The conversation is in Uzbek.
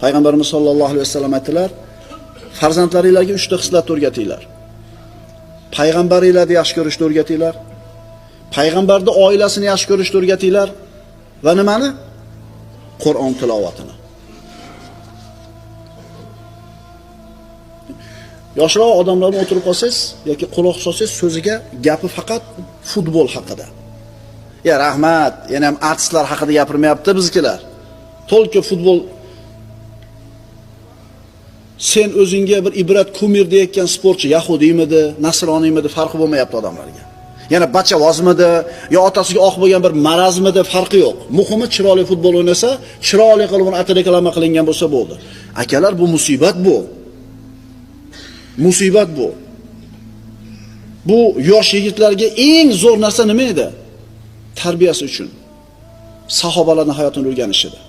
Payg'ambarimiz sollallohu alayhi vasallam aytdilar: farzandlaringizga 3 ta xislat o'rgatinglar. Payg'ambaringlarni yaxshi ko'rishni o'rgatinglar. Payg'ambarning oilasini yaxshi ko'rishni o'rgatinglar va nimani? Qur'on tilovatini. Yoshroq odamlar bilan o'tirib qolsangiz yoki quloq solsangiz so'ziga gapi faqat futbol haqida. Ya rahmat, yana ham artistlar haqida gapirmayapti bizkilar. To'lka futbol. Sen o'zingga bir ibrat kumir deyotgan sportchi yahudiymidi, nasroniymidi farqi bo'lmayapti odamlarga. Yana bachavozmidi, yo otasiga oq bo'lgan bir marazmidi farqi yo'q. Muhimi chiroyli futbol o'ynasa, chiroyli qilib uni atreklama qilingan bo'lsa bo'ldi. Akalar, bu musibat bu. Musibat bu. Bu yosh yigitlarga eng zo'r narsa nima edi? Tarbiyasi uchun. Sahobalarning hayotini o'rganish edi.